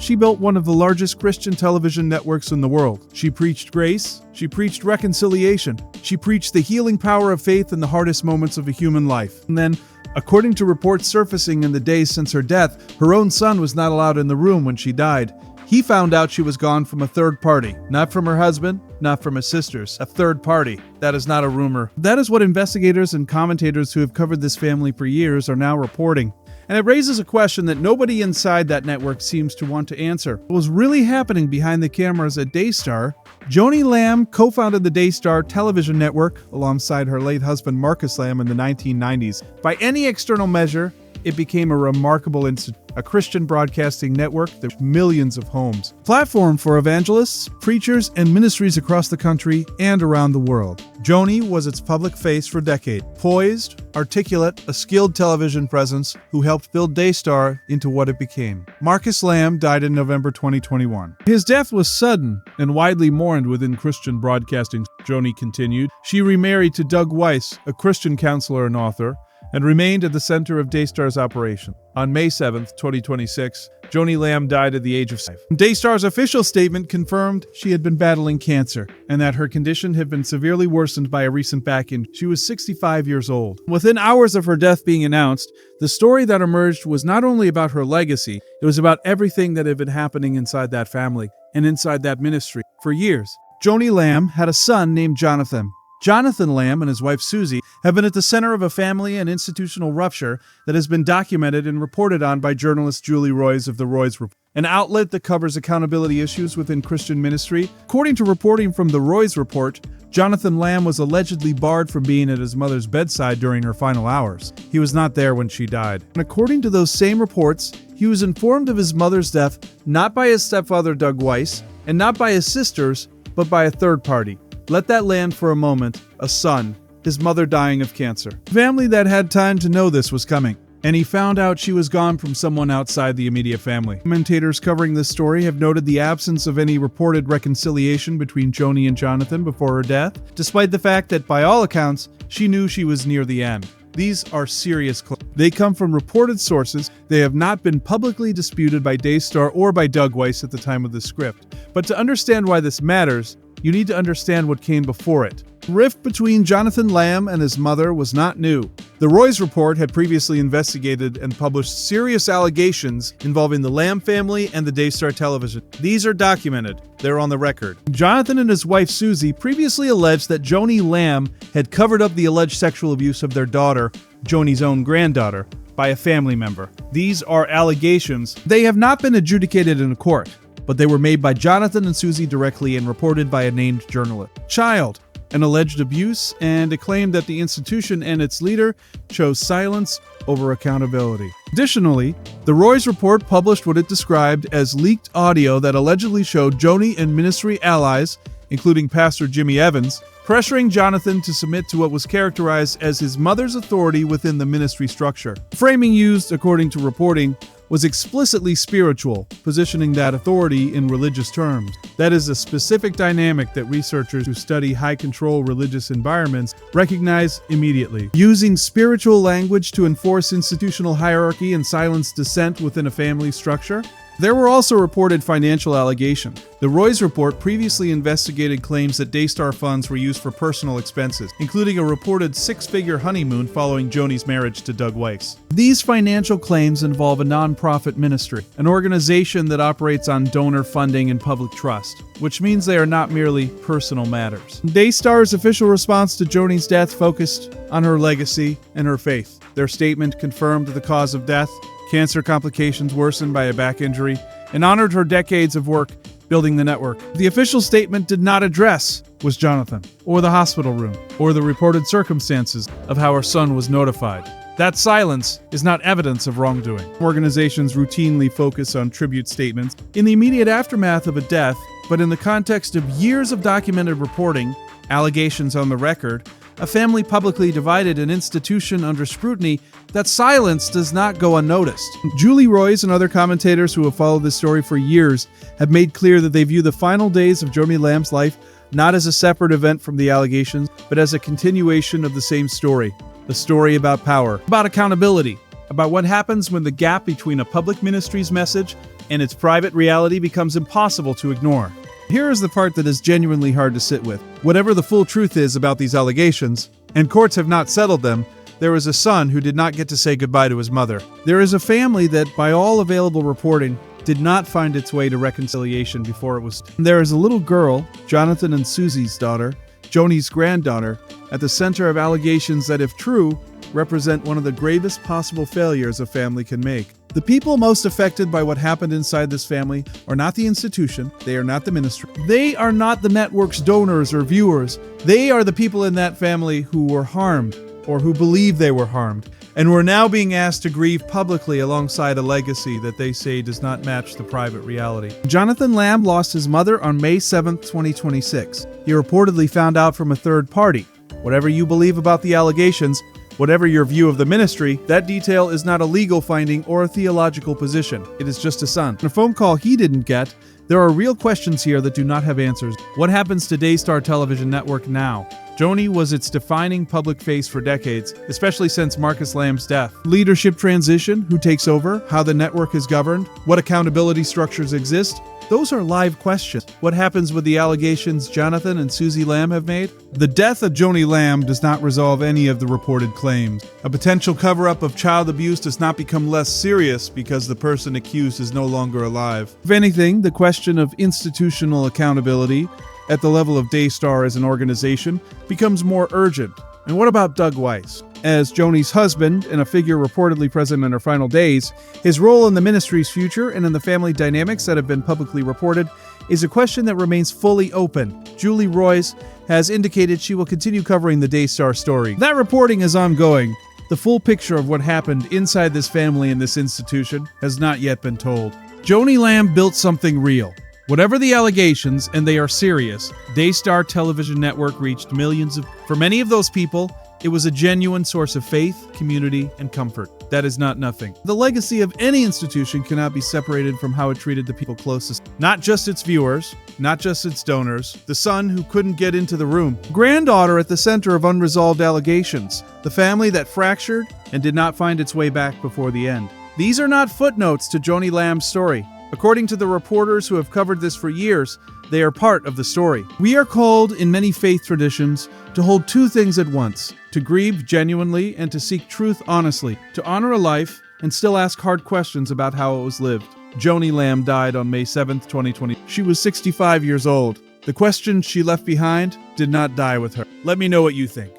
she built one of the largest Christian television networks in the world. She preached grace, she preached reconciliation, she preached the healing power of faith in the hardest moments of a human life. And then, according to reports surfacing in the days since her death, her own son was not allowed in the room when she died. He found out she was gone from a third party, not from her husband, not from his sisters. A third party. That is not a rumor. That is what investigators and commentators who have covered this family for years are now reporting. And it raises a question that nobody inside that network seems to want to answer. What was really happening behind the cameras at Daystar? Joni Lamb co-founded the Daystar Television Network alongside her late husband Marcus Lamb in the 1990s. By any external measure, it became a remarkable institution, a Christian broadcasting network that reached millions of homes. Platform for evangelists, preachers, and ministries across the country and around the world. Joni was its public face for decades. Poised, articulate, a skilled television presence who helped build Daystar into what it became. Marcus Lamb died in November 2021. His death was sudden and widely mourned within Christian broadcasting. Joni continued. She remarried to Doug Weiss, a Christian counselor and author, and remained at the center of Daystar's operation. On May 7, 2026, Joni Lamb died at the age of 5. Daystar's official statement confirmed she had been battling cancer and that her condition had been severely worsened by a recent back injury. She was 65 years old. Within hours of her death being announced, the story that emerged was not only about her legacy, it was about everything that had been happening inside that family and inside that ministry. For years, Joni Lamb had a son named Jonathan. Jonathan Lamb and his wife Susie have been at the center of a family and institutional rupture that has been documented and reported on by journalist Julie Roys of The Roys Report, an outlet that covers accountability issues within Christian ministry. According to reporting from The Roys Report, Jonathan Lamb was allegedly barred from being at his mother's bedside during her final hours. He was not there when she died. And according to those same reports, he was informed of his mother's death not by his stepfather Doug Weiss, and not by his sisters, but by a third party. Let that land for a moment. A son, his mother dying of cancer. A family that had time to know this was coming, and he found out she was gone from someone outside the immediate family. Commentators covering this story have noted the absence of any reported reconciliation between Joni and Jonathan before her death, despite the fact that, by all accounts, she knew she was near the end. These are serious claims. They come from reported sources. They have not been publicly disputed by Daystar or by Doug Weiss at the time of the script. But to understand why this matters, you need to understand what came before it. The rift between Jonathan Lamb and his mother was not new. The Roys Report had previously investigated and published serious allegations involving the Lamb family and the Daystar Television. These are documented. They're on the record. Jonathan and his wife Susie previously alleged that Joni Lamb had covered up the alleged sexual abuse of their daughter, Joni's own granddaughter, by a family member. These are allegations. They have not been adjudicated in a court, but they were made by Jonathan and Susie directly and reported by a named journalist. Child, an alleged abuse, and a claim that the institution and its leader chose silence over accountability. Additionally, the Roys Report published what it described as leaked audio that allegedly showed Joni and ministry allies, including Pastor Jimmy Evans, pressuring Jonathan to submit to what was characterized as his mother's authority within the ministry structure. The framing used, according to reporting, was explicitly spiritual, positioning that authority in religious terms. That is a specific dynamic that researchers who study high-control religious environments recognize immediately. Using spiritual language to enforce institutional hierarchy and silence dissent within a family structure. There were also reported financial allegations. The Roys Report previously investigated claims that Daystar funds were used for personal expenses, including a reported six-figure honeymoon following Joni's marriage to Doug Weiss. These financial claims involve a nonprofit ministry, an organization that operates on donor funding and public trust, which means they are not merely personal matters. Daystar's official response to Joni's death focused on her legacy and her faith. Their statement confirmed the cause of death, cancer complications worsened by a back injury, and honored her decades of work building the network. The official statement did not address was Jonathan, or the hospital room, or the reported circumstances of how her son was notified. That silence is not evidence of wrongdoing. Organizations routinely focus on tribute statements in the immediate aftermath of a death, but in the context of years of documented reporting, allegations on the record, a family publicly divided, an institution under scrutiny, that silence does not go unnoticed. Julie Roys and other commentators who have followed this story for years have made clear that they view the final days of Joni Lamb's life not as a separate event from the allegations, but as a continuation of the same story. The story about power, about accountability, about what happens when the gap between a public ministry's message and its private reality becomes impossible to ignore. Here is the part that is genuinely hard to sit with. Whatever the full truth is about these allegations, and courts have not settled them, there is a son who did not get to say goodbye to his mother. There is a family that, by all available reporting, did not find its way to reconciliation before it was. There is a little girl, Jonathan and Susie's daughter, Joni's granddaughter, at the center of allegations that, if true, represent one of the gravest possible failures a family can make. The people most affected by what happened inside this family are not the institution, they are not the ministry, they are not the network's donors or viewers, they are the people in that family who were harmed, or who believe they were harmed, and were now being asked to grieve publicly alongside a legacy that they say does not match the private reality. Jonathan Lamb lost his mother on May 7, 2026. He reportedly found out from a third party. Whatever you believe about the allegations, whatever your view of the ministry, that detail is not a legal finding or a theological position. It is just a son. In a phone call he didn't get, there are real questions here that do not have answers. What happens to Daystar Television Network now? Joni was its defining public face for decades, especially since Marcus Lamb's death. Leadership transition, who takes over, how the network is governed, what accountability structures exist, those are live questions. What happens with the allegations Jonathan and Susie Lamb have made? The death of Joni Lamb does not resolve any of the reported claims. A potential cover-up of child abuse does not become less serious because the person accused is no longer alive. If anything, the question of institutional accountability at the level of Daystar as an organization becomes more urgent. And what about Doug Weiss? As Joni's husband and a figure reportedly present in her final days, his role in the ministry's future and in the family dynamics that have been publicly reported is a question that remains fully open. Julie Royce has indicated she will continue covering the Daystar story. That reporting is ongoing. The full picture of what happened inside this family and this institution has not yet been told. Joni Lamb built something real. Whatever the allegations, and they are serious, Daystar Television Network reached millions of... For many of those people, it was a genuine source of faith, community, and comfort. That is not nothing. The legacy of any institution cannot be separated from how it treated the people closest. Not just its viewers, not just its donors, the son who couldn't get into the room, granddaughter at the center of unresolved allegations, the family that fractured and did not find its way back before the end. These are not footnotes to Joni Lamb's story. According to the reporters who have covered this for years, they are part of the story. We are called, in many faith traditions, to hold two things at once: to grieve genuinely and to seek truth honestly, to honor a life and still ask hard questions about how it was lived. Joni Lamb died on May 7, 2020. She was 65 years old. The questions she left behind did not die with her. Let me know what you think.